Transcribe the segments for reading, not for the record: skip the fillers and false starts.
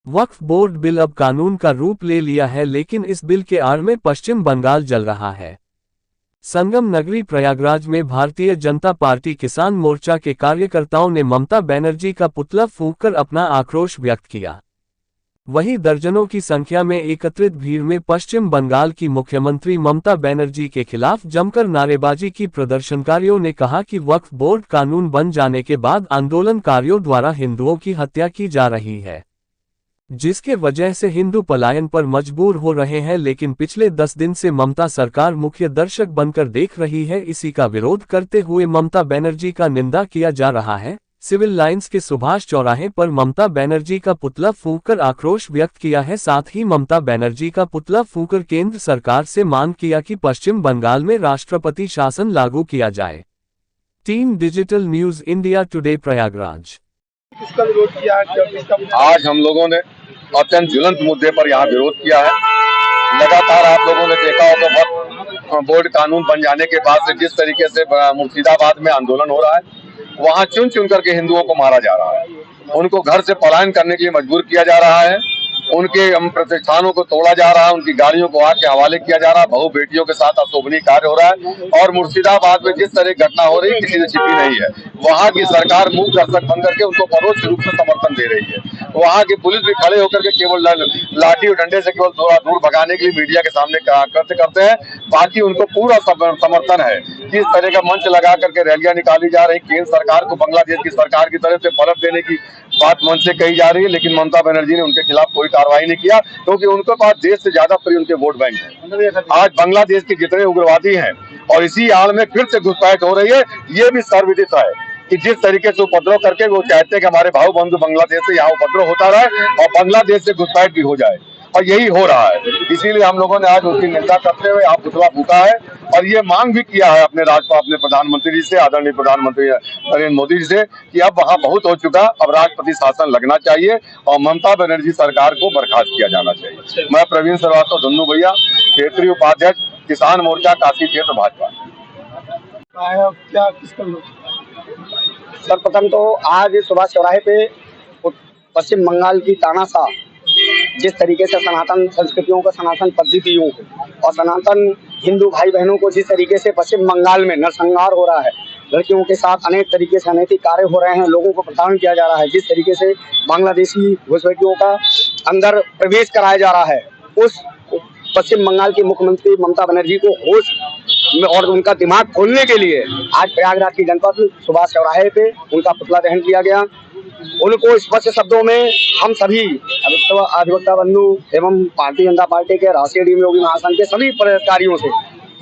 वक्फ board bill अब कानून का रूप ले लिया है, लेकिन इस बिल के आड़ में पश्चिम बंगाल जल रहा है। संगम नगरी प्रयागराज में भारतीय जनता पार्टी किसान मोर्चा के कार्यकर्ताओं ने ममता बनर्जी का पुतला फूंककर अपना आक्रोश व्यक्त किया। वहीं दर्जनों की संख्या में एकत्रित भीड़ में पश्चिम बंगाल की मुख्यमंत्री ममता बनर्जी के खिलाफ जमकर नारेबाजी की। प्रदर्शनकारियों ने कहा कि वक्फ बोर्ड कानून बन जाने के बाद आंदोलनकारियों द्वारा हिंदुओं की हत्या की जा रही है, जिसके वजह से हिंदू पलायन पर मजबूर हो रहे हैं। लेकिन पिछले 10 दिन से ममता सरकार मुख्य दर्शक बनकर देख रही है। इसी का विरोध करते हुए ममता बनर्जी का निंदा किया जा रहा है। सिविल लाइंस के सुभाष चौराहे पर ममता बनर्जी का पुतला फूंककर आक्रोश व्यक्त किया है। साथ ही ममता बनर्जी का पुतला फूंककर केंद्र सरकार से मांग किया कि पश्चिम बंगाल में राष्ट्रपति शासन लागू किया जाए। Team digital news India today Prayagraj. किसका विरोध किया है? आज हम लोगों ने अत्यंत ज्वलंत मुद्दे पर यहाँ विरोध किया है। लगातार आप लोगों ने देखा होगा वक्फ बोर्ड कानून बन जाने के बाद से जिस तरीके से मुर्शिदाबाद में आंदोलन हो रहा है, वहाँ चुन चुन करके हिंदुओं को मारा जा रहा है, उनको घर से पलायन करने के लिए मजबूर किया जा रहा है, उनके प्रतिष्ठानों को तोड़ा जा रहा है, उनकी गाड़ियों को आग के हवाले किया जा रहा है, बहु बेटियों के साथ अशोभनीय कार्य हो रहा है। और मुर्शिदाबाद में जिस तरह घटना हो रही है किसी से छिपी नहीं है। वहाँ की सरकार मुंह दर्शक बन करके उनको परोक्ष रूप से समर्थन दे रही है। वहाँ की पुलिस भी खड़े होकर के केवल लाठी और डंडे से केवल थोड़ा दूर भगाने के लिए मीडिया के सामने करते हैं। बाकी उनको पूरा समर्थन है। किस तरह का मंच लगा करके रैलियां निकाली जा रही, केंद्र सरकार को बांग्लादेश की सरकार की तरफ से पलट देने की बात मंच से कही जा रही है, लेकिन ममता बनर्जी ने उनके खिलाफ कोई कार्रवाई नहीं किया, क्योंकि उनके पास देश से ज्यादा प्रिय उनके वोट बैंक है। आज बांग्लादेश के जितने उग्रवादी हैं और इसी आड़ में फिर से घुसपैठ हो रही है, ये भी सर्वविदित है कि जिस तरीके से उपद्रव करके वो चाहते हैं कि हमारे भाई बंधु बांग्लादेश से यहाँ उपद्रव होता रहे और बांग्लादेश से घुसपैठ भी हो जाए, और यही हो रहा है। इसीलिए हम लोगों ने आज उसकी निंदा करते हुए आप पुतला फूंका है और ये मांग भी किया है अपने प्रधानमंत्री जी से, आदरणीय प्रधानमंत्री नरेंद्र मोदी जी से, कि अब वहाँ बहुत हो चुका, अब राष्ट्रपति शासन लगना चाहिए और ममता बनर्जी सरकार को बर्खास्त किया जाना चाहिए। मैं प्रवीण श्रीवास्तव, धन्नू भैया, क्षेत्रीय उपाध्यक्ष, किसान मोर्चा काशी क्षेत्र भाजपा। क्या किसका विरोध? सर्वप्रथम तो आज सुभाष चौराहे पे पश्चिम बंगाल की तानाशाह जिस तरीके से सनातन संस्कृतियों को, सनातन पद्धतियों को और सनातन हिंदू भाई बहनों को जिस तरीके से पश्चिम बंगाल में नरसंहार हो रहा है, लड़कियों के साथ अनेक तरीके से अनैतिक कार्य हो रहे हैं, लोगों को प्रताड़न किया जा रहा है, जिस तरीके से बांग्लादेशी घुसपैठियों का अंदर प्रवेश कराया जा रहा है, उस पश्चिम बंगाल की मुख्यमंत्री ममता बनर्जी को होश और उनका दिमाग खोलने के लिए आज प्रयागराज की जनपद सुभाष चौराहे पे उनका पुतला दहन किया गया। उनको स्पष्ट शब्दों में हम सभी अधिवक्ता बंधु एवं भारतीय जनता पार्टी के राष्ट्रीय टीम योगी महासंघ के सभी पदाधिकारियों से,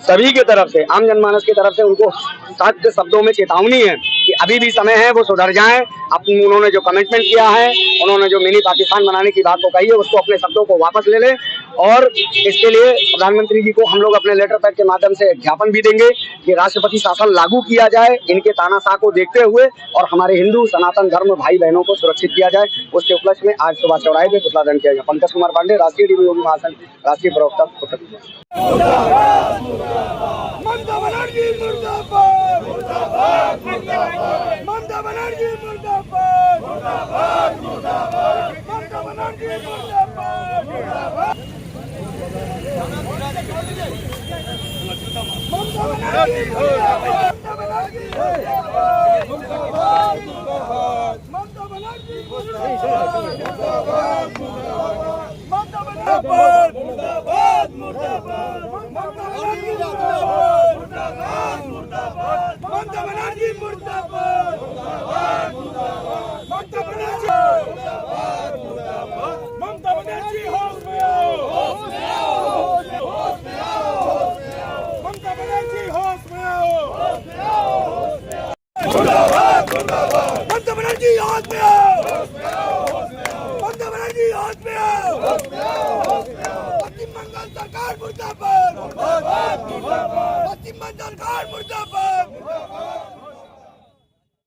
सभी की तरफ से, आम जनमानस की तरफ से उनको सख्त शब्दों में चेतावनी है कि अभी भी समय है, वो सुधर जाएं। उन्होंने जो कमिटमेंट किया है, उन्होंने जो मिनी पाकिस्तान बनाने की बात को कही है, उसको अपने शब्दों को वापस ले लें। और इसके लिए प्रधानमंत्री जी को हम लोग अपने लेटर पैड के माध्यम से ज्ञापन भी देंगे कि राष्ट्रपति शासन लागू किया जाए, इनके तानाशाह को देखते हुए, और हमारे हिंदू सनातन धर्म भाई बहनों को सुरक्षित किया जाए। उसके उपलक्ष्य में आज सुभाष चौराहे पे पुतला दहन किया गया। पंकज कुमार पांडे, राष्ट्रीय टीम योगी महासंघ, राष्ट्रीय प्रवक्ता, उत्तर प्रदेश। ममता बनर्जी मुर्दाबाद, मुर्दाबाद, मुर्दाबाद, ममता बनर्जी मुर्दाबाद, मुर्दाबाद, मुर्दाबाद, ममता बनर्जी मुर्दाबाद, मुर्दाबाद, ममता बनर्जी मुर्दाबाद, ममता बनर्जी मुर्दाबाद, मुर्दाबाद, मुर्दाबाद, ममता बनर्जी मुर्दाबाद, मुर्दाबाद, ममता मुर्दाबाद, मुर्दाबाद, मुर्दाबाद, ममता बनर्जी मुर्दाबाद, मुर्दाबाद, मुर्दाबाद, ममता बनर्जी मुर्दाबाद, मुर्दाबाद, मुर्दाबाद, ममता बनर्जी मुर्दाबाद, मुर्दाबाद, ममता बनर्जी होश में आओ, होश में आओ, होश में आओ, होश में आओ, ममता बनर्जी होश में आओ, होश में आओ, होश में आओ, मुर्दाबाद, मुर्दाबाद, ममता बनर्जी होश में आओ, होश में आओ, होश में आओ, ममता बनर्जी होश में आओ, होश में आओ, होश में आओ, पश्चिम बंगाल सरकार मुर्दाबाद, मुर्दाबाद, मुर्दाबाद, पश्चिम बंगाल सरकार मुर्दाबाद, मुर्दाबाद।